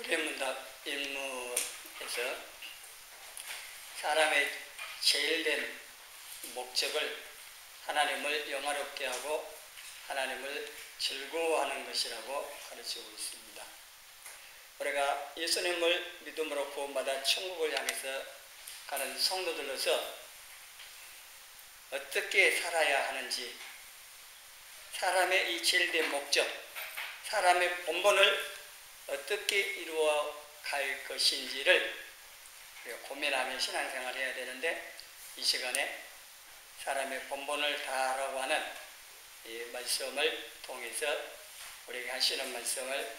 구례문답 일문에서 사람의 제일된 목적을 하나님을 영화롭게 하고 하나님을 즐거워하는 것이라고 가르치고 있습니다. 우리가 예수님을 믿음으로 구원받아 천국을 향해서 가는 성도들로서 어떻게 살아야 하는지, 사람의 이 제일된 목적, 사람의 본분을 어떻게 이루어 갈 것인지를 고민하며 신앙생활을 해야 되는데, 이 시간에 사람의 본분을 다하라고 하는 이 말씀을 통해서 우리에게 하시는 말씀을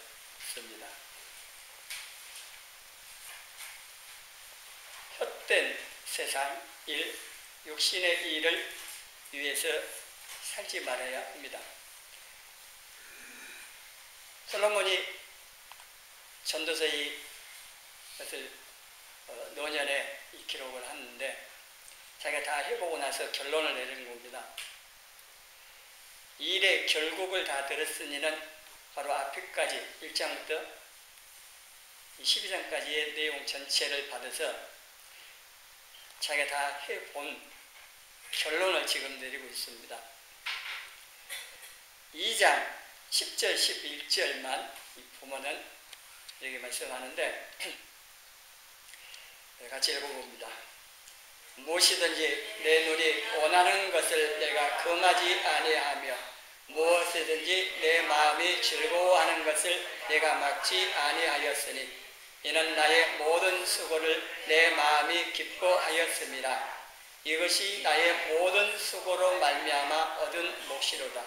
씁니다. 헛된 세상 일, 육신의 일을 위해서 살지 말아야 합니다. 솔로몬이 전도서의 것을 노년에 이 기록을 하는데, 자기가 다 해보고 나서 결론을 내리는 겁니다. 이 일의 결국을 다 들었으니는 바로 앞에까지 1장부터 12장까지의 내용 전체를 받아서 자기가 다 해본 결론을 지금 내리고 있습니다. 2장 10절 11절만 보면은 이렇게 말씀하는데, 같이 읽어봅니다. 무엇이든지 내 눈이 원하는 것을 내가 금하지 아니하며 무엇이든지 내 마음이 즐거워하는 것을 내가 막지 아니하였으니 이는 나의 모든 수고를 내 마음이 기뻐하였습니다. 이것이 나의 모든 수고로 말미암아 얻은 몫이로다.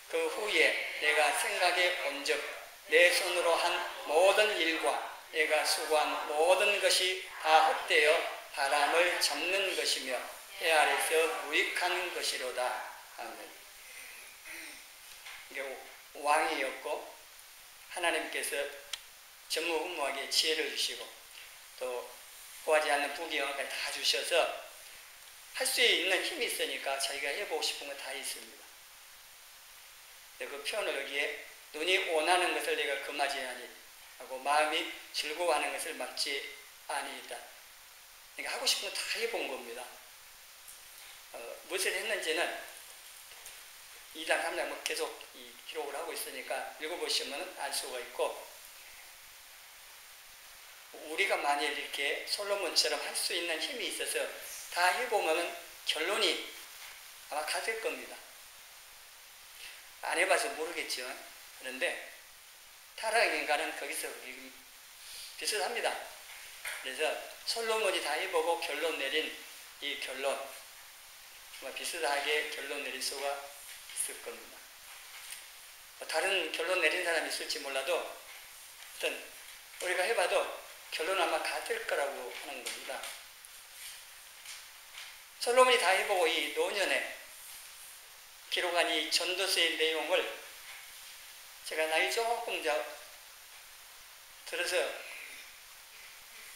그 후에 내가 생각해 본즉 내 손으로 한 모든 일과 내가 수고한 모든 것이 다 헛되어 바람을 잡는 것이며 해 아래서 무익한 것이로다. 아멘. 이게 왕이었고 하나님께서 전무후무하게 지혜를 주시고 또 구하지 않는 부귀영화까지 다 주셔서 할 수 있는 힘이 있으니까 자기가 해보고 싶은 거 다 있습니다. 그 표현을 여기에 눈이 원하는 것을 내가 금하지 아니하고 마음이 즐거워하는 것을 막지 아니이다. 그러니까 하고 싶은 거 다 해본 겁니다. 무엇을 했는지는 2장, 3장 계속 이 기록을 하고 있으니까 읽어보시면 알 수가 있고, 우리가 만일 이렇게 솔로몬처럼 할 수 있는 힘이 있어서 다 해보면 결론이 아마 같을 겁니다. 안 해봐서 모르겠죠. 그런데 타락의 인간은 거기서 비슷합니다. 그래서 솔로몬이 다 해보고 결론 내린 이 결론, 비슷하게 결론 내릴 수가 있을 겁니다. 다른 결론 내린 사람이 있을지 몰라도 어떤 우리가 해봐도 결론은 아마 같을 거라고 하는 겁니다. 솔로몬이 다 해보고 이 노년에 기록한 이 전도서의 내용을 제가 나이 조금 더 들어서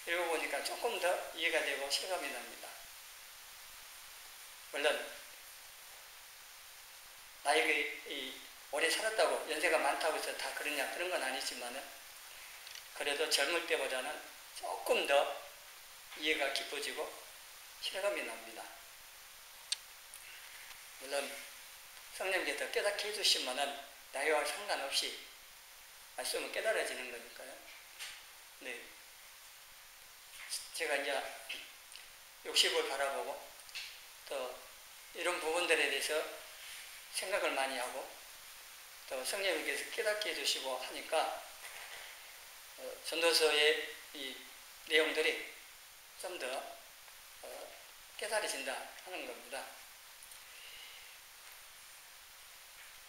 읽어보니까 조금 더 이해가 되고 실감이 납니다. 물론 나이가 오래 살았다고 연세가 많다고 해서 다 그러냐 그런 건 아니지만 그래도 젊을 때보다는 조금 더 이해가 깊어지고 실감이 납니다. 물론 성령께서 깨닫게 해주시면 나이와 상관없이 말씀은 깨달아지는 거니까요. 네. 제가 이제 60을 바라보고 또 이런 부분들에 대해서 생각을 많이 하고 또 성령님께서 깨닫게 해주시고 하니까 전도서의 이 내용들이 좀 더 깨달아진다 하는 겁니다.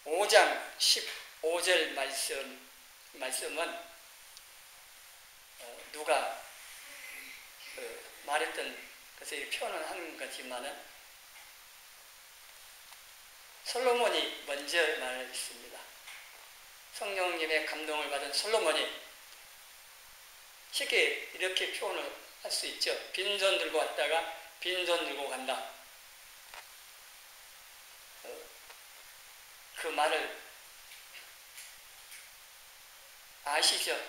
5장 15절 말씀은 누가 말했던 것을 표현을 하는 거지만은 솔로몬이 먼저 말했습니다. 성령님의 감동을 받은 솔로몬이 쉽게 이렇게 표현을 할 수 있죠. 빈손 들고 왔다가 빈손 들고 간다. 그 말을 아시죠?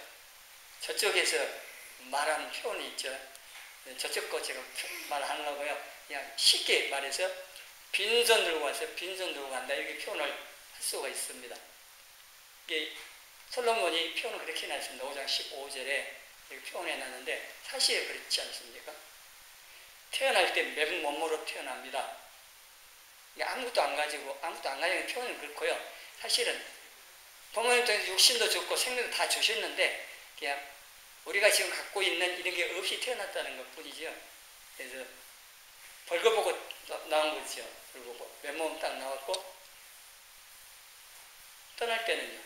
저쪽에서 말하는 표현이 있죠. 저쪽 거 제가 말하는 거고요. 그냥 쉽게 말해서 빈손 들고 와서 빈손 들고 간다 이렇게 표현을 할 수가 있습니다. 이게 솔로몬이 표현을 그렇게 해놨습니다. 5장 15절에 이렇게 표현해놨는데 사실 그렇지 않습니까? 태어날 때 맨몸으로 태어납니다. 아무것도 안 가지고 표현은 그렇고요. 사실은 부모님 통해서 육신도 줬고 생명도 다 주셨는데 그냥 우리가 지금 갖고 있는 이런 게 없이 태어났다는 것 뿐이죠. 그래서 벌거벗고 나온 거죠. 벌거벗고 맨몸 딱 나왔고 떠날 때는요.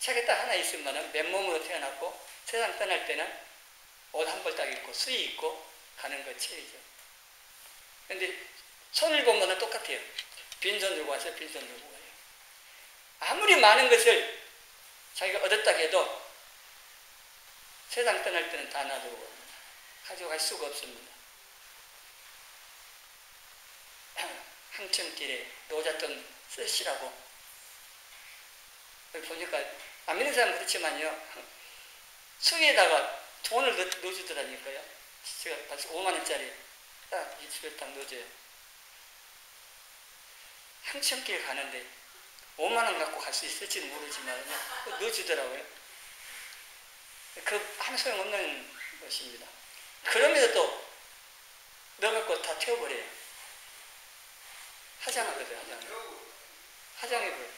책에 딱 하나 있으면 맨몸으로 태어났고 세상 떠날 때는 옷 한 벌 딱 입고 수의 입고 가는 것 책이죠. 그런데 손을 보면 똑같아요. 빈손 들고 와서 빈손 들고 가요. 아무리 많은 것을 자기가 얻었다 해도 세상 떠날 때는 다 놔두고 가져갈 수가 없습니다. 항천길에 노잣돈 쓰시라고 보니까 안 믿는 사람은 그렇지만요. 수위에다가 돈을 넣어주더라니까요. 제가 벌써 5만원짜리 딱 이 집에 딱 넣어줘요. 항천길 가는데 5만원 갖고 갈 수 있을지는 모르지만 넣어주더라고요. 그 아무 소용없는 것입니다. 그러면서 또 넣어갖고 다 태워버려요. 화장하거든요. 화장해버려요.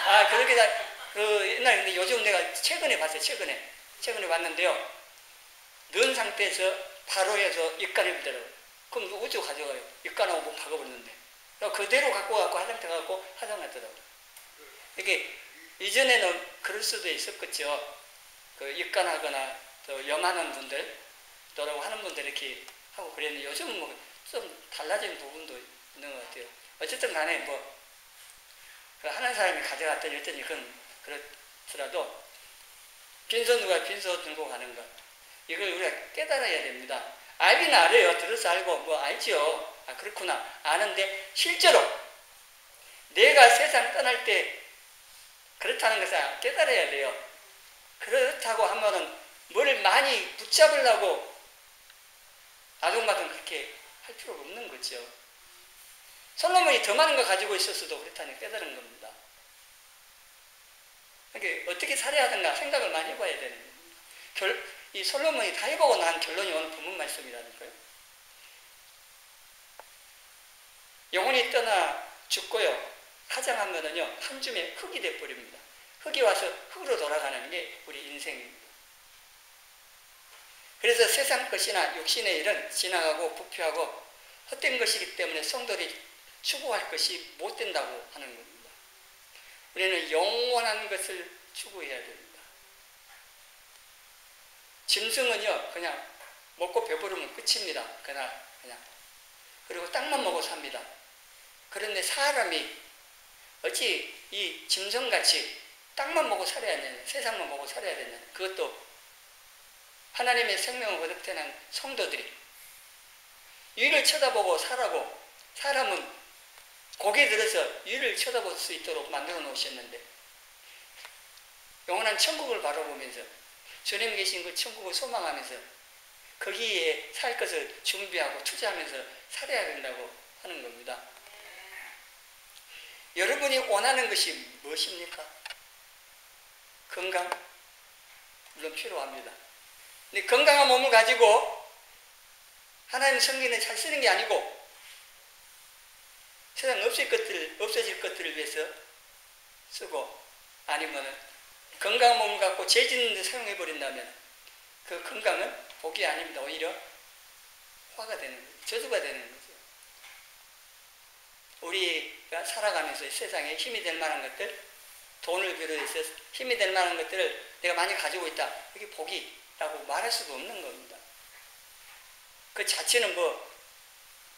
아, 그렇게 옛날에 근데 요즘 내가 최근에 봤어요. 최근에 봤는데요. 넣은 상태에서 바로 해서 입간해 보더라고요. 그럼 어디로 가져가요? 입간하고 뭐 박아버렸는데. 그대로 갖고 화장대 갖고 화장하더라고요. 이게 이전에는 그럴 수도 있었겠죠. 그 입간하거나 또 염하는 분들, 너라고 하는 분들 이렇게 하고 그랬는데 요즘은 뭐 좀 달라진 부분도 있는 것 같아요. 어쨌든 간에 뭐 하는 사람이 가져갔더니 어쩌니 그건 그렇더라도 빈손 들고 가는 것 이걸 우리가 깨달아야 됩니다. 알긴 알아요. 들어서 알고 뭐 알죠. 아 그렇구나 아는데 실제로 내가 세상 떠날 때 그렇다는 것을 깨달아야 돼요. 그렇다고 하면은 뭘 많이 붙잡으려고 아동마동 그렇게 할 필요가 없는 거죠. 솔로몬이 더 많은 거 가지고 있었어도 그렇다니 깨달은 겁니다. 그러니까 어떻게 살아야 하든가 생각을 많이 해봐야 되는 겁니다. 이 솔로몬이 다 해보고 난 결론이 오는 본문 말씀이라니까요. 영혼이 떠나 죽고요. 화장하면은요, 한 줌의 흙이 돼버립니다. 흙이 와서 흙으로 돌아가는 게 우리 인생입니다. 그래서 세상 것이나 육신의 일은 지나가고 부패하고 헛된 것이기 때문에 성도들이 추구할 것이 못 된다고 하는 겁니다. 우리는 영원한 것을 추구해야 됩니다. 짐승은요, 그냥 먹고 배부르면 끝입니다. 그냥. 그리고 땅만 먹고 삽니다. 그런데 사람이 어찌 이 짐승같이 땅만 먹고 살아야 되냐, 세상만 먹고 살아야 되냐. 그것도 하나님의 생명을 거듭 태어난 성도들이 위를 쳐다보고 살라고 사람은 고개 들어서 위를 쳐다볼 수 있도록 만들어 놓으셨는데 영원한 천국을 바라보면서 주님 계신 그 천국을 소망하면서 거기에 살 것을 준비하고 투자하면서 살아야 된다고 하는 겁니다. 여러분이 원하는 것이 무엇입니까? 건강? 물론 필요합니다. 근데 건강한 몸을 가지고 하나님 성경을 잘 쓰는 게 아니고 세상 없어질 것들을 위해서 쓰고 아니면 건강한 몸을 갖고 죄 짓는 데 사용해버린다면 그 건강은 복이 아닙니다. 오히려 화가 되는 거죠. 저주가 되는 거죠. 우리가 살아가면서 세상에 힘이 될 만한 것들, 돈을 비롯해서 힘이 될 만한 것들을 내가 많이 가지고 있다. 이게 복이라고 말할 수도 없는 겁니다. 그 자체는 뭐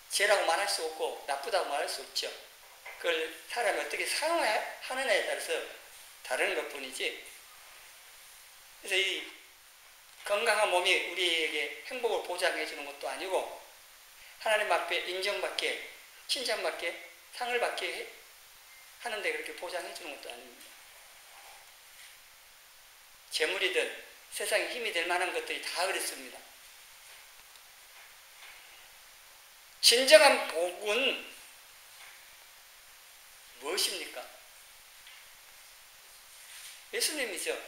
죄라고 말할 수 없고 나쁘다고 말할 수 없죠. 그걸 사람이 어떻게 사용하느냐에 따라서 다른 것뿐이지. 그래서 이 건강한 몸이 우리에게 행복을 보장해 주는 것도 아니고 하나님 앞에 인정받게, 칭찬받게, 상을 받게 하는데 그렇게 보장해 주는 것도 아닙니다. 재물이든 세상에 힘이 될 만한 것들이 다 그렇습니다. 진정한 복은 무엇입니까? 예수님이죠.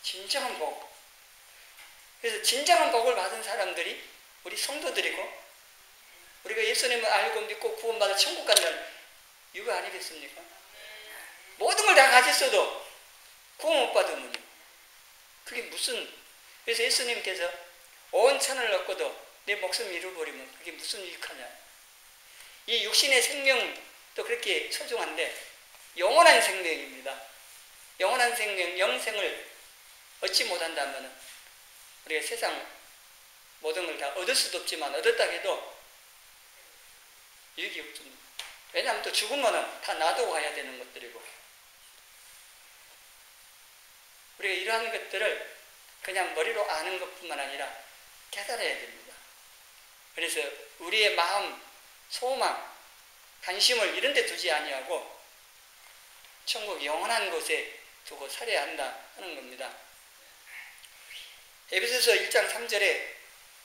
진정한 복. 그래서 진정한 복을 받은 사람들이 우리 성도들이고, 우리가 예수님을 알고 믿고 구원받아 천국 간다는 이유가 아니겠습니까? 모든 걸 다 가졌어도 구원 못 받으면 그게 무슨, 그래서 예수님께서 온 천을 얻고도 내 목숨 잃어버리면 그게 무슨 유익하냐. 이 육신의 생명도 그렇게 소중한데 영원한 생명입니다. 영원한 생명, 영생을 얻지 못한다면 우리가 세상 모든 걸 다 얻을 수도 없지만 얻었다 해도 유익이 없습니다. 왜냐하면 또 죽으면 다 놔두고 가야 되는 것들이고, 우리가 이러한 것들을 그냥 머리로 아는 것뿐만 아니라 깨달아야 됩니다. 그래서 우리의 마음, 소망, 관심을 이런 데 두지 아니하고 천국 영원한 곳에 두고 살아야 한다 하는 겁니다. 에베소서 1장 3절에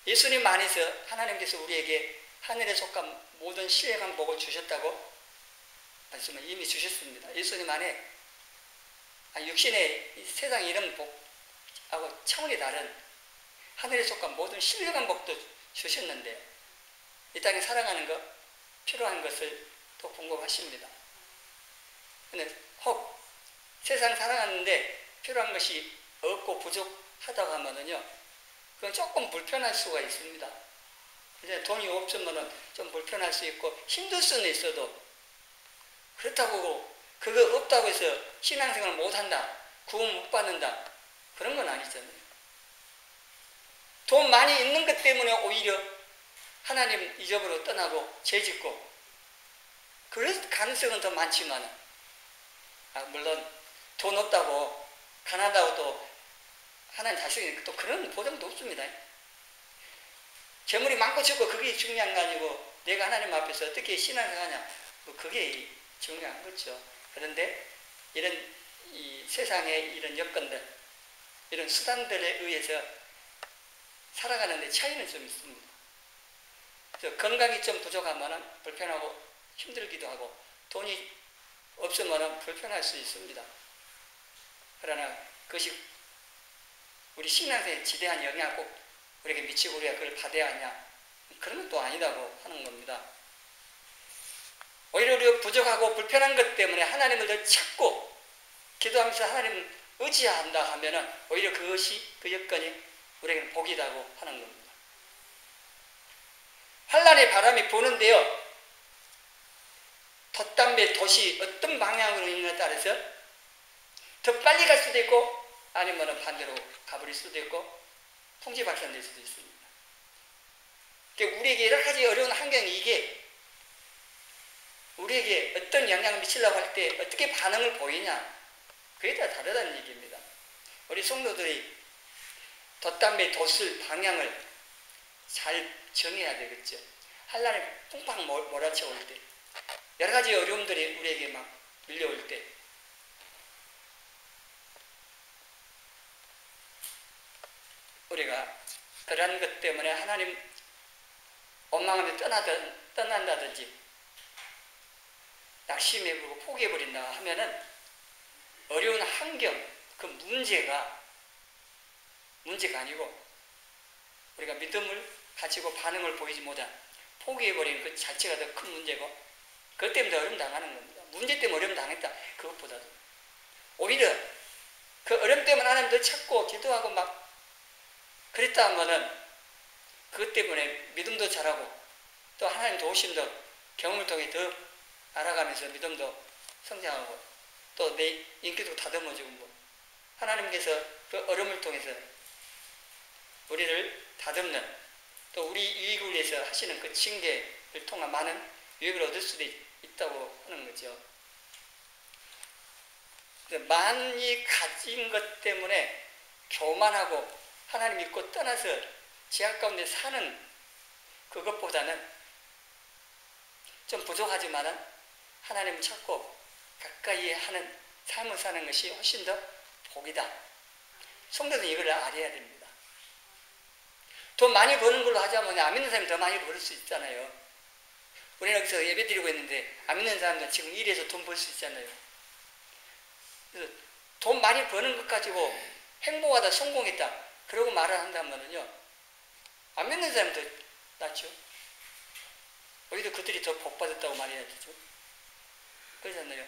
예수님 안에서 하나님께서 우리에게 하늘에 속한 모든 신령한 복을 주셨다고 말씀을 이미 주셨습니다. 예수님 안에 육신의 세상 이런 복하고 차원이 다른 하늘에 속한 모든 신령한 복도 주셨는데 이 땅에 살아가는 것, 필요한 것을 또 궁금하십니다. 근데 혹 세상 살아가는데 필요한 것이 없고 부족하다고 하면은요, 그건 조금 불편할 수가 있습니다. 이제 돈이 없으면은 좀 불편할 수 있고 힘들 수는 있어도, 그렇다고 그거 없다고 해서 신앙생활을 못한다, 구원 못 받는다, 그런 건 아니잖아요. 돈 많이 있는 것 때문에 오히려 하나님 잊어버려 떠나고 죄짓고 그럴 가능성은 더 많지만, 물론 돈 없다고 가난하다고 또 하나님 자식이 또 그런 보장도 없습니다. 재물이 많고 적고 그게 중요한 거 아니고 내가 하나님 앞에서 어떻게 신앙생활하냐, 그게 중요한 거죠. 그런데 이런 이 세상의 이런 여건들, 이런 수단들에 의해서 살아가는데 차이는 좀 있습니다. 그래서 건강이 좀 부족하면 불편하고 힘들기도 하고 돈이 없으면 불편할 수 있습니다. 그러나 그것이 우리 신앙생활에 지대한 영향을 꼭 우리에게 미치고 우리가 그걸 받아야 하냐, 그런 것도 아니라고 하는 겁니다. 오히려 우리가 부족하고 불편한 것 때문에 하나님을 더 찾고 기도하면서 하나님을 의지한다 하면은 오히려 그것이, 그 여건이 우리에게는 복이라고 하는 겁니다. 환란의 바람이 부는데요, 돛담배 돛이 어떤 방향으로 있느냐에 따라서 더 빨리 갈 수도 있고 아니면 반대로 가버릴 수도 있고 풍지박산될 수도 있습니다. 그러니까 우리에게 여러 가지 어려운 환경이 이게 우리에게 어떤 영향을 미치려고 할 때 어떻게 반응을 보이냐, 그게 다 다르다는 얘기입니다. 우리 성도들이 돛담배 돛을 방향을 잘 정해야 되겠죠. 환란이 풍팡 몰아쳐올 때, 여러 가지 어려움들이 우리에게 막 밀려올 때, 우리가 그러한 것 때문에 하나님 원망하며 떠난다든지 낙심해버리고 포기해버린다 하면은 어려운 환경, 그 문제가 아니고 우리가 믿음을 가지고 반응을 보이지 못한 포기해버리는 그 자체가 더 큰 문제고 그것 때문에 어려움 당하는 겁니다. 문제 때문에 어려움 당했다, 그것보다도 오히려 그 어려움 때문에 하나님 더 찾고 기도하고 막 그랬다 하면은 그것 때문에 믿음도 잘하고 또 하나님 도우심도 경험을 통해 더 알아가면서 믿음도 성장하고 또 내 인기도 다듬어지고 뭐 하나님께서 그 어려움을 통해서 우리를 다듬는, 또 우리 유익을 위해서 하시는 그 징계를 통한 많은 유익을 얻을 수도 있다고 하는 거죠. 많이 가진 것 때문에 교만하고 하나님 믿고 떠나서 지하 가운데 사는 그것보다는 좀 부족하지만은 하나님을 찾고 가까이 하는 삶을 사는 것이 훨씬 더 복이다. 성도들은 이걸 알아야 됩니다. 돈 많이 버는 걸로 하자면 안 믿는 사람이 더 많이 벌 수 있잖아요. 우리는 여기서 예배 드리고 있는데 안 믿는 사람들은 지금 일해서 돈 벌 수 있잖아요. 그래서 돈 많이 버는 것 가지고 행복하다, 성공했다 그러고 말을 한다면요, 안 믿는 사람도 낫죠. 오히려 그들이 더 복받았다고 말해야 되죠. 그렇잖아요.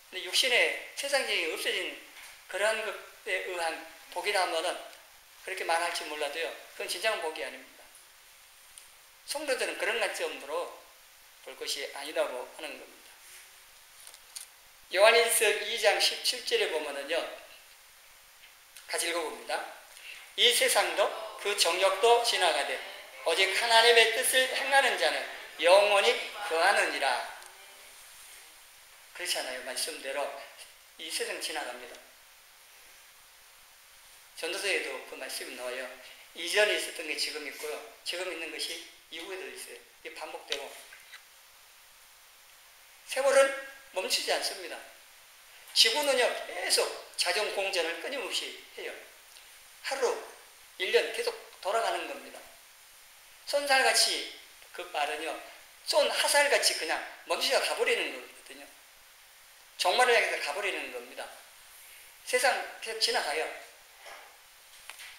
근데 육신의 세상적인 없어진 그러한 것에 의한 복이라 하면은 그렇게 말할지 몰라도요, 그건 진정한 복이 아닙니다. 성도들은 그런 관점으로 볼 것이 아니라고 하는 겁니다. 요한일서 2장 17절에 보면은요, 같이 읽어봅니다. 이 세상도 그 정욕도 지나가되 오직 하나님의 뜻을 행하는 자는 영원히 거하느니라. 그렇잖아요. 말씀대로 이 세상 지나갑니다. 전도서에도 그 말씀이 나와요. 이전에 있었던 게 지금 있고요, 지금 있는 것이 이후에도 있어요. 이게 반복되고 세월은 멈추지 않습니다. 지구는요, 계속 자전공전을 끊임없이 해요. 하루, 1년 계속 돌아가는 겁니다. 쏜살같이 그 말은요, 쏜 화살같이 그냥 멈추어 가버리는 거거든요. 종말을 향해서 가버리는 겁니다. 세상 계속 지나가요.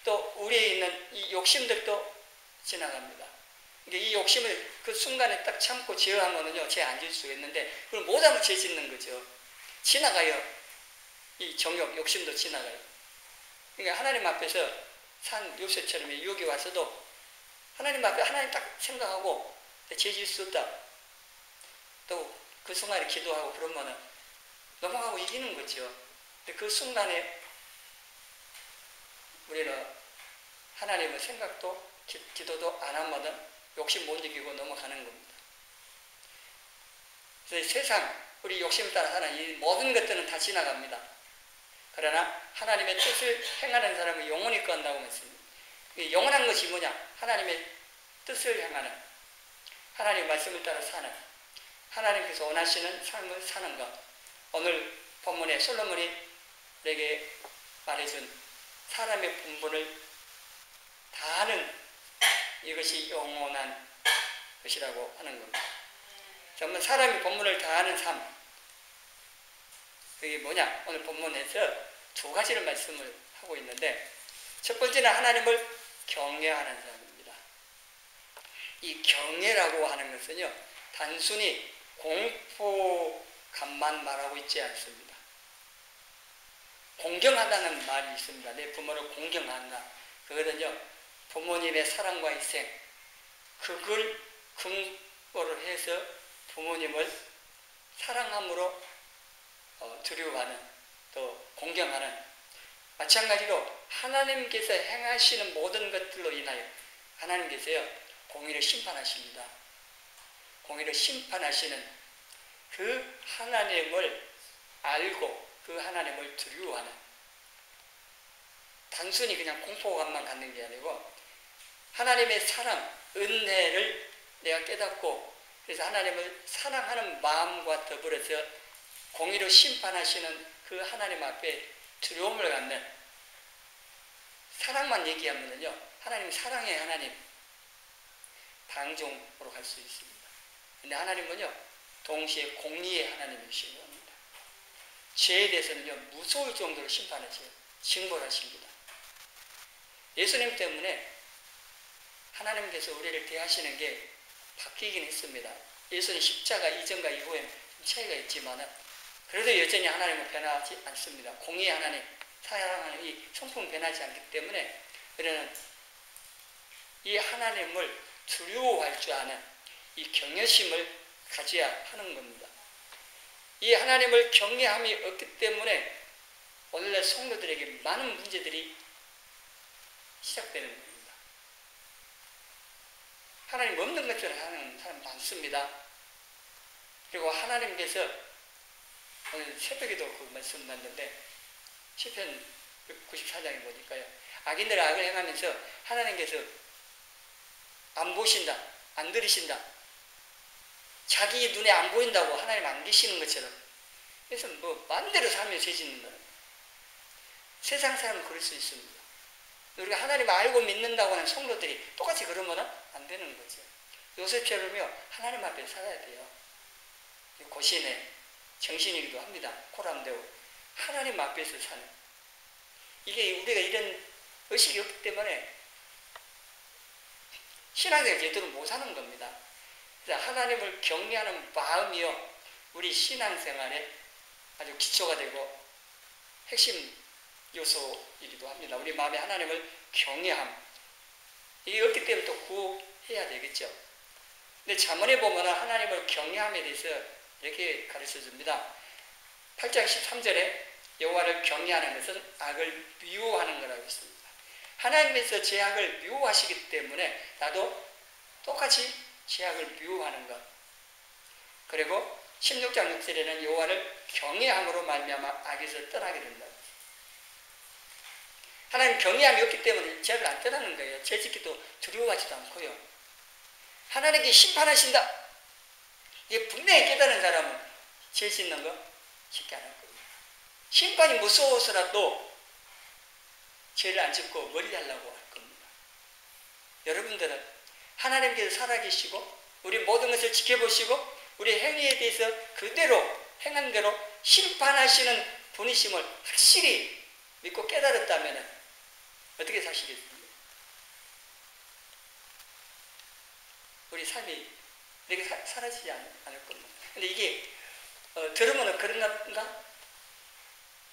또 우리에 있는 이 욕심들도 지나갑니다. 이 욕심을 그 순간에 딱 참고 제어하면은요, 죄 안 질 수가 있는데 그걸 못하면 죄 짓는 거죠. 지나가요. 이 정욕, 욕심도 지나가요. 그러니까 하나님 앞에서 산 요셉처럼 유혹이 와서도 하나님 앞에 하나님 딱 생각하고 죄 질 수 없다. 또 그 순간에 기도하고 그러면은 넘어가고 이기는 거죠. 근데 그 순간에 우리는 하나님의 생각도 기도도 안 하면은 욕심 못 이기고 넘어가는 겁니다. 그래서 세상, 우리 욕심을 따라 사는 이 모든 것들은 다 지나갑니다. 그러나 하나님의 뜻을 행하는 사람은 영원히 거한다고 했습니다. 영원한 것이 뭐냐? 하나님의 뜻을 행하는, 하나님의 말씀을 따라 사는, 하나님께서 원하시는 삶을 사는 것. 오늘 본문에 솔로몬이 내게 말해준 사람의 본분을 다하는 이것이 영원한 것이라고 하는 겁니다. 정말 사람이 본분을 다하는 삶, 그게 뭐냐? 오늘 본문에서 두 가지를 말씀을 하고 있는데, 첫 번째는 하나님을 경외하는 사람입니다. 이 경외라고 하는 것은요, 단순히 공포감만 말하고 있지 않습니다. 공경하다는 말이 있습니다. 내 부모를 공경한다. 그거는요, 부모님의 사랑과 희생, 그걸 근거로 해서 부모님을 사랑함으로 두려워하는, 또 공경하는, 마찬가지로 하나님께서 행하시는 모든 것들로 인하여 하나님께서요, 공의를 심판하십니다. 공의를 심판하시는 그 하나님을 알고 그 하나님을 두려워하는, 단순히 그냥 공포감만 갖는 게 아니고 하나님의 사랑, 은혜를 내가 깨닫고 그래서 하나님을 사랑하는 마음과 더불어서 공의로 심판하시는 그 하나님 앞에 두려움을 갖는, 사랑만 얘기하면요, 하나님 사랑의 하나님, 방종으로 갈 수 있습니다. 근데 하나님은요, 동시에 공의의 하나님이시고 합니다. 죄에 대해서는요, 무서울 정도로 심판하세요. 징벌하십니다. 예수님 때문에 하나님께서 우리를 대하시는 게 바뀌긴 했습니다. 예수님 십자가 이전과 이후에 좀 차이가 있지만 그래도 여전히 하나님은 변하지 않습니다. 공의의 하나님, 사랑하는 이 성품은 변하지 않기 때문에 우리는 이 하나님을 두려워할 줄 아는 이 경외심을 가져야 하는 겁니다. 이 하나님을 경외함이 없기 때문에 오늘날 성도들에게 많은 문제들이 시작되는 겁니다. 하나님 없는 것처럼 하는 사람 많습니다. 그리고 하나님께서 오늘 새벽에도 그 말씀 났는데 시편 94장에 보니까요, 악인들 악을 행하면서 하나님께서 안 보신다, 안 들으신다, 자기 눈에 안 보인다고 하나님 안 계시는 것처럼 그래서 뭐 마음대로 살며 죄 짓는 거예요. 세상 사람은 그럴 수 있습니다. 우리가 하나님 알고 믿는다고 하는 성도들이 똑같이 그러면 안 되는 거죠. 요셉처럼요, 하나님 앞에 살아야 돼요. 고신의 정신이기도 합니다. 코람대오. 하나님 앞에서 사는. 이게 우리가 이런 의식이 없기 때문에 신앙생활 제대로 못 사는 겁니다. 그래서 하나님을 경외하는 마음이요, 우리 신앙생활에 아주 기초가 되고 핵심 요소이기도 합니다. 우리 마음에 하나님을 경외함. 이게 없기 때문에 또 구해야 되겠죠. 근데 잠언에 보면 하나님을 경외함에 대해서 이렇게 가르쳐 줍니다. 8장 13절에 여호와를 경외하는 것은 악을 미워하는 거라고 있습니다. 하나님께서 죄악을 미워하시기 때문에 나도 똑같이 죄악을 미워하는 것. 그리고 16장 6절에는 여호와를 경외함으로 말미암아 악에서 떠나게 된다. 하나님 경외함이 없기 때문에 죄를 안 떠나는 거예요. 죄 짓기도 두려워하지도 않고요. 하나님께 심판하신다. 이게 분명히 깨달은 사람은 죄 짓는 거 쉽게 안 할 겁니다. 심판이 무서워서라도 죄를 안 짓고 멀리 하려고 할 겁니다. 여러분들은 하나님께서 살아계시고 우리 모든 것을 지켜보시고 우리 행위에 대해서 그대로 행한 대로 심판하시는 분이심을 확실히 믿고 깨달았다면 어떻게 사시겠습니까? 우리 삶이 이렇게 사라지지 않을 겁니다. 근데 이게 들으면 그런가?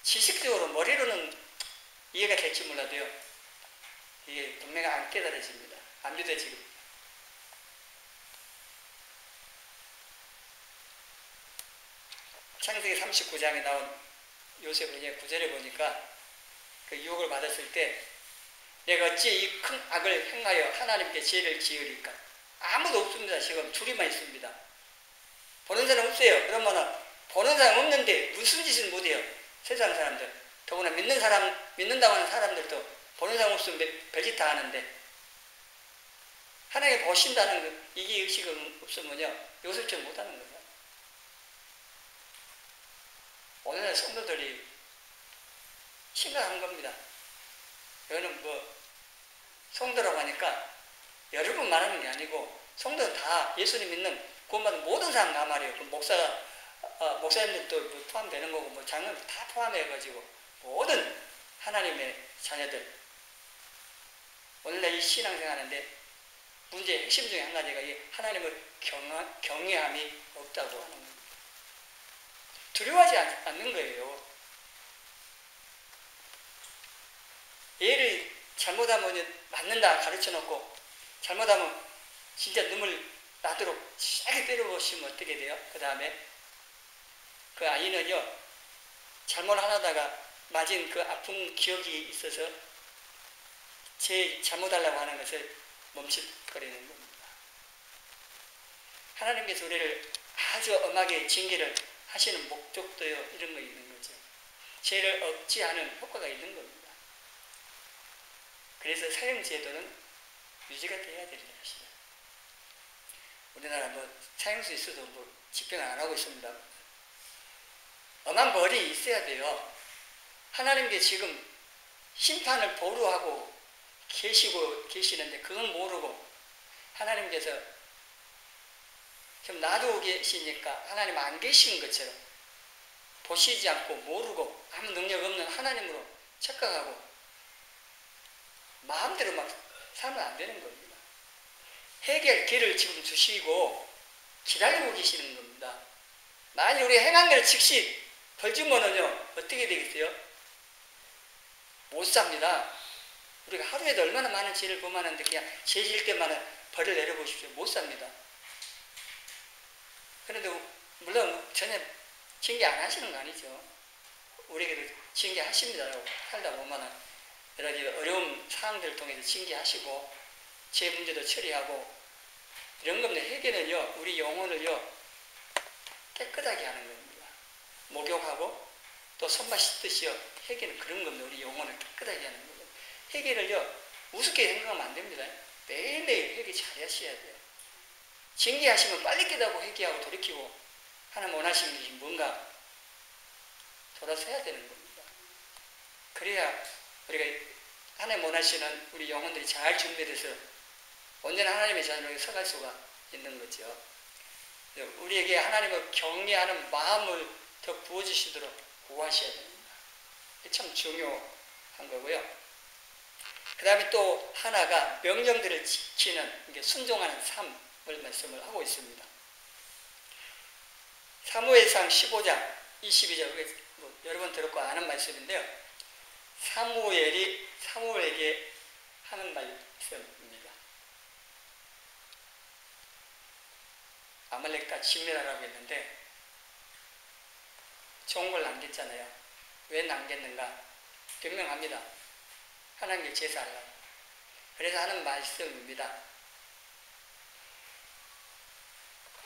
지식적으로 머리로는 이해가 될지 몰라도요, 이게 분명히 안 깨달아집니다. 안 믿어지고. 창세기 39장에 나온 요셉은 이제 9절에 보니까 그 유혹을 받았을 때 내가 어찌 이 큰 악을 행하여 하나님께 죄를 지으리까? 아무도 없습니다. 지금 둘이만 있습니다. 보는 사람 없어요. 그러면은 보는 사람 없는데 무슨 짓을 못해요. 세상 사람들. 더구나 믿는다고 하는 사람들도 보는 사람 없으면 별짓 다 하는데 하나님이 보신다는 이게 의식은 없으면요, 요셉처럼 못하는 거예요. 오늘날 성도들이 심각한 겁니다. 여기는 뭐 성도라고 하니까 여러분 말하는 게 아니고 성도는 다 예수님 믿는 구원받은 모든 사람 다 말이에요. 그 목사님들도 포함되는 거고 뭐 장로들 다 포함해가지고 모든 하나님의 자녀들. 오늘날 이 신앙생활하는데 문제의 핵심 중에 한 가지가 이 하나님을 경외함이 없다고 하는 겁니다. 두려워하지 않는 거예요. 얘를 잘못하면 맞는다 가르쳐놓고 잘못하면 진짜 눈물 나도록 세게 때려보시면 어떻게 돼요? 그 다음에 그 아이는요, 잘못 하다가 맞은 그 아픈 기억이 있어서 잘못하려고 하는 것을 멈칫거리는 겁니다. 하나님께서 우리를 아주 엄하게 징계를 하시는 목적도요, 이런 거 있는 거죠. 죄를 억제하는 효과가 있는 겁니다. 그래서 사형제도는 유지가 돼야 되는 것이죠. 우리나라 뭐 사형수 있어도 뭐 집행을 안 하고 있습니다. 엄한 벌이 있어야 돼요. 하나님께 지금 심판을 보루하고 계시는데 그건 모르고 하나님께서 좀 놔두고 계시니까 하나님 안 계신 것처럼 보시지 않고 모르고 아무 능력 없는 하나님으로 착각하고 마음대로 막 살면 안 되는 겁니다. 해결 길을 지금 주시고 기다리고 계시는 겁니다. 만약 우리 행한 대로 즉시 벌 주면은요, 어떻게 되겠어요? 못 삽니다. 우리가 하루에도 얼마나 많은 죄를 범하는데 그냥 죄 지을 때만은 벌을 내려보십시오. 못 삽니다. 그런데 물론 전혀 징계 안 하시는 거 아니죠. 우리에게도 징계하십니다라고 살다 보면은 여러 가지 어려운 상황들을 통해서 징계하시고 죄 문제도 처리하고 이런 겁니다. 회개는요, 우리 영혼을요 깨끗하게 하는 겁니다. 목욕하고 또 손맛 씻듯이요, 회개는 그런 겁니다. 우리 영혼을 깨끗하게 하는 겁니다. 회개를요 우습게 생각하면 안 됩니다. 매일매일 회개 잘 하셔야 돼요. 징계하시면 빨리 깨닫고 회개하고 돌이키고 하나님 원하시는 것이 뭔가 돌아서야 되는 겁니다. 그래야 우리가 하나님 원하시는 우리 영혼들이 잘 준비돼서 온전한 하나님의 자녀로 서갈 수가 있는 거죠. 우리에게 하나님을 경외하는 마음을 더 부어주시도록 구하셔야 됩니다. 참 중요한 거고요. 그 다음에 또 하나가 명령들을 지키는, 순종하는 삶을 말씀을 하고 있습니다. 사무엘상 15장 22절, 여러 번 들었고 아는 말씀인데요. 사무엘이 사무엘에게 하는 말씀입니다. 아말렉과 진멸하라고 했는데 종을 남겼잖아요. 왜 남겼는가? 분명합니다. 하나님께 제사하려고. 그래서 하는 말씀입니다.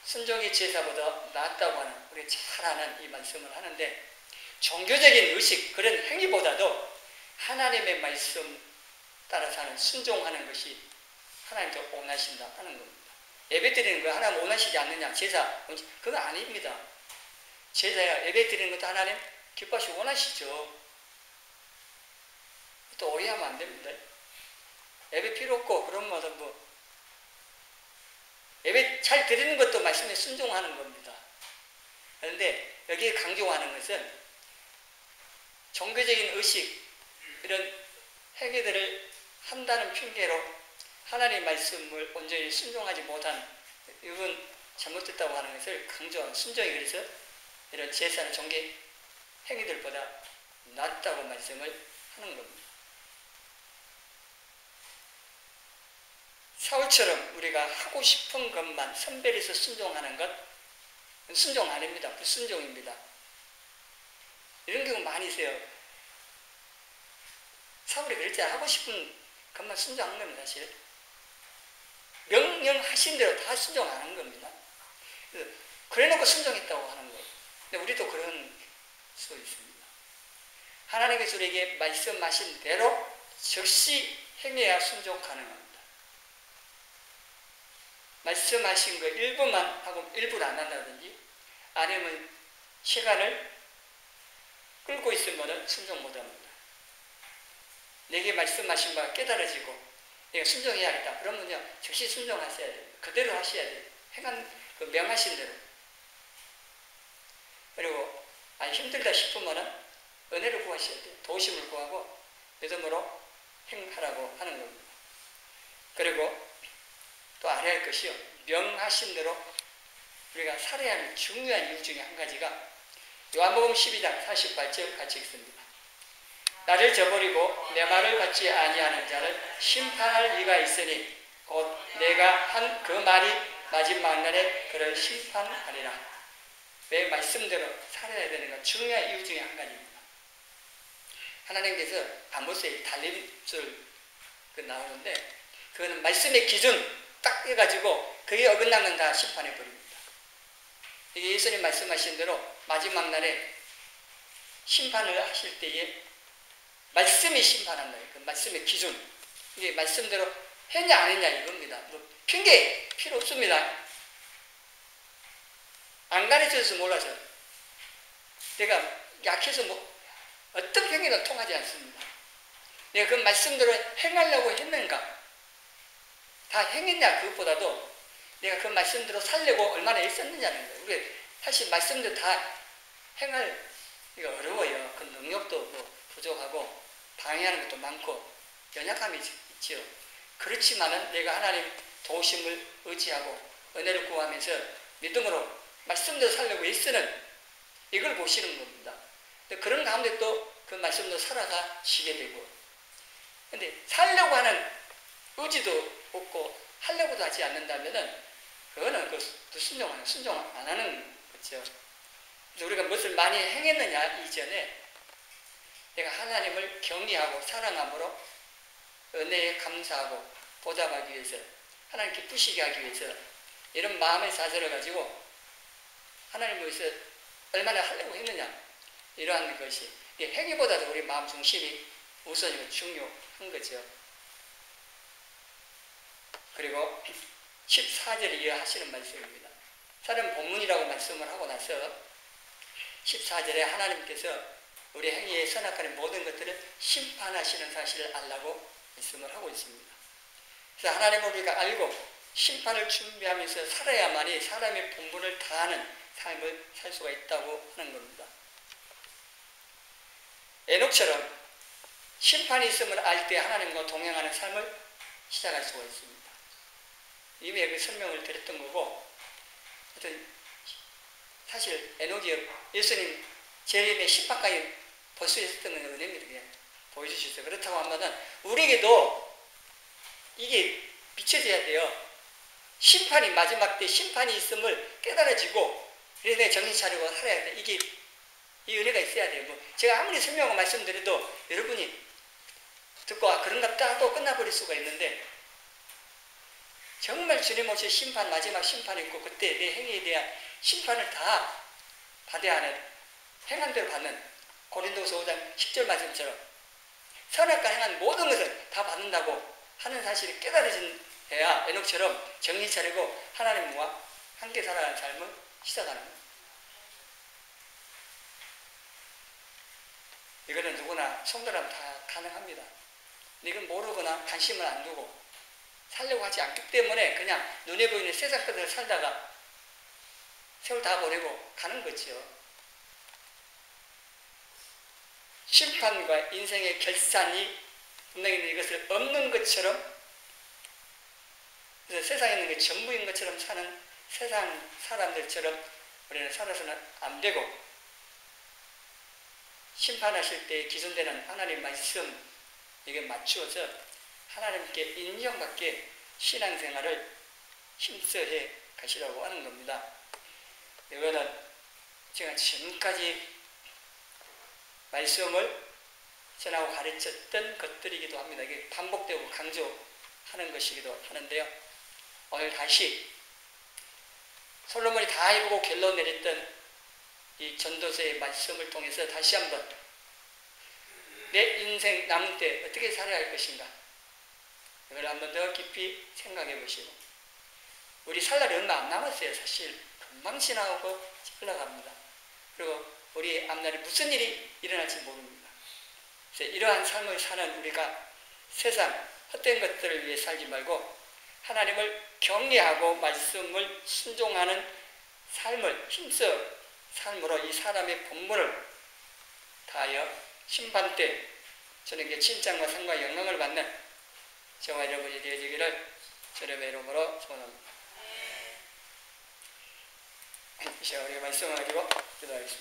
순종이 제사보다 낫다고 하는, 우리 잘 아는 이 말씀을 하는데, 종교적인 의식, 그런 행위보다도 하나님의 말씀 따라서 하는 순종하는 것이 하나님께 원하신다 하는 겁니다. 예배 드리는 거 하나님 원하시지 않느냐? 제사, 그거 아닙니다. 제사야, 예배 드리는 것도 하나님 기뻐하시고 원하시죠. 또 오해하면 안 됩니다. 예배 필요 없고, 그러면 예배 잘 드리는 것도 말씀에 순종하는 겁니다. 그런데 여기에 강조하는 것은 종교적인 의식, 이런 행위들을 한다는 핑계로 하나님의 말씀을 온전히 순종하지 못한, 이건 잘못됐다고 하는 것을 강조하는, 순종이 그래서 이런 제사나 종교 행위들보다 낫다고 말씀을 하는 겁니다. 사울처럼 우리가 하고 싶은 것만 선별해서 순종하는 것, 순종 아닙니다. 불순종입니다. 이런 경우 많이 있어요. 사울이 그랬잖아요. 하고 싶은 것만 순종한 겁니다. 사실 명령하신 대로 다 순종 안 한 겁니다. 그래놓고 순종했다고 하는 거예요. 근데 우리도 그런 수 있습니다. 하나님께서 우리에게 말씀하신 대로 즉시 행해야 순종 가능합니다. 말씀하신 거 일부만 하고 일부를 안 한다든지, 아니면 시간을 끌고 있으면 순종 못합니다. 내게 말씀하신 바가 깨달아지고 내가 순종해야겠다. 그러면요, 즉시 순종하셔야 돼요. 그대로 하셔야 돼요. 행한 그 명하신 대로. 그리고 힘들다 싶으면 은혜를 구하셔야 돼요. 도우심을 구하고 믿음으로 행하라고 하는 겁니다. 그리고 또 알아야 할 것이요, 명하신 대로 우리가 살아야 하는 중요한 이유 중에 한 가지가 요한복음 12장 48절 같이 읽습니다. 나를 저버리고 내 말을 받지 아니하는 자를 심판할 이가 있으니 곧 내가 한 그 말이 마지막 날에 그를 심판하리라. 왜 말씀대로 살아야 되는가? 중요한 이유 중에 한 가지입니다. 하나님께서 아모스의 달림술 나오는데, 그거는 말씀의 기준 딱 해가지고 그게 어긋나면 다 심판해 버립니다. 이게 예수님 말씀하신 대로 마지막 날에 심판을 하실 때에 말씀이 심판한다. 그 말씀의 기준, 이게 말씀대로 했냐 안 했냐 이겁니다. 핑계 필요 없습니다. 안 가르쳐줘서 몰라서, 내가 약해서 어떤 행위도 통하지 않습니다. 내가 그 말씀대로 행하려고 했는가? 다 행했냐? 그것보다도 내가 그 말씀대로 살려고 얼마나 애썼느냐는 거예요. 우리 사실 말씀대로 다 행할, 이거 어려워요. 그 능력도 부족하고 방해하는 것도 많고 연약함이 있죠. 그렇지만은 내가 하나님 도우심을 의지하고 은혜를 구하면서 믿음으로 말씀대로 살려고 애쓰는, 이걸 보시는 겁니다. 그런 가운데 또 그 말씀대로 살아가시게 되고, 근데 살려고 하는 의지도 없고 하려고도 하지 않는다면은 그거는 그 순종 안 하는 거죠. 그래서 우리가 무엇을 많이 행했느냐 이전에 내가 하나님을 경외하고 사랑함으로 은혜에 감사하고 보답하기 위해서, 하나님 기쁘시게 하기 위해서 이런 마음의 자세를 가지고 하나님을 위해서 얼마나 하려고 했느냐, 이러한 것이 행위보다도 우리 마음 중심이 우선이고 중요한 거죠. 그리고 14절에 이어하시는 말씀입니다. 사람 본문이라고 말씀을 하고 나서 14절에 하나님께서 우리 행위에 선악하는 모든 것들을 심판하시는 사실을 알라고 말씀을 하고 있습니다. 그래서 하나님을 우리가 알고 심판을 준비하면서 살아야만이 사람의 본분을 다하는 삶을 살 수가 있다고 하는 겁니다. 에녹처럼 심판이 있음을 알 때 하나님과 동행하는 삶을 시작할 수가 있습니다. 이미 그 설명을 드렸던 거고, 하여튼 사실 에녹이 예수님 재림의 심판까지 볼 수 있었던 건 은혜입니다. 그냥 보여주셨어요. 그렇다고 하면은 우리에게도 이게 비춰져야 돼요. 심판이 마지막 때 심판이 있음을 깨달아지고 그래서 내가 정신 차리고 살아야 돼. 이게 이 은혜가 있어야 돼요. 뭐 제가 아무리 설명하고 말씀드려도 여러분이 듣고 그런갑다 하고 끝나버릴 수가 있는데, 정말 주님 오실 심판, 마지막 심판이 있고 그때 내 행위에 대한 심판을 다 받아야 하는, 행한 대로 받는 고린도서 5장 10절 말씀처럼 선악과 행한 모든 것을 다 받는다고 하는 사실이 깨달아져야 에녹처럼 정신 차리고 하나님과 함께 살아가는 삶을 시작하는 거예요. 이거는 누구나 성도라면 다 가능합니다. 이건 모르거나 관심을 안 두고 살려고 하지 않기 때문에 그냥 눈에 보이는 세상 것을 살다가 세월 다 보내고 가는 거죠. 심판과 인생의 결산이 분명히 이것을 없는 것처럼, 그래서 세상에 있는 게 전부인 것처럼 사는 세상 사람들처럼 우리는 살아서는 안 되고, 심판하실 때 기존되는 하나님 말씀 이게 맞추어서 하나님께 인정받게 신앙생활을 힘써해 가시라고 하는 겁니다. 이거는 제가 지금까지 말씀을 전하고 가르쳤던 것들이기도 합니다. 이게 반복되고 강조하는 것이기도 하는데요. 오늘 다시 솔로몬이 다 이루고 결론 내렸던 이 전도서의 말씀을 통해서 다시 한번 내 인생 남은 때 어떻게 살아야 할 것인가, 이걸 한번 더 깊이 생각해 보시고, 우리 살 날이 얼마 안 남았어요. 사실 금방 지나가고 흘러갑니다. 그리고 우리 앞날에 무슨 일이 일어날지 모릅니다. 그래서 이러한 삶을 사는 우리가 세상 헛된 것들을 위해 살지 말고 하나님을 경외하고 말씀을 순종하는 삶을 힘써 삶으로 이 사람의 본분을 다하여 심판 때 저에게 칭찬과 상과 영광을 받는 저와 여러분이 되어지기를 주님의 이름으로 소원합니다. 이제 우리가 말씀을 가지고 기도하겠습니다.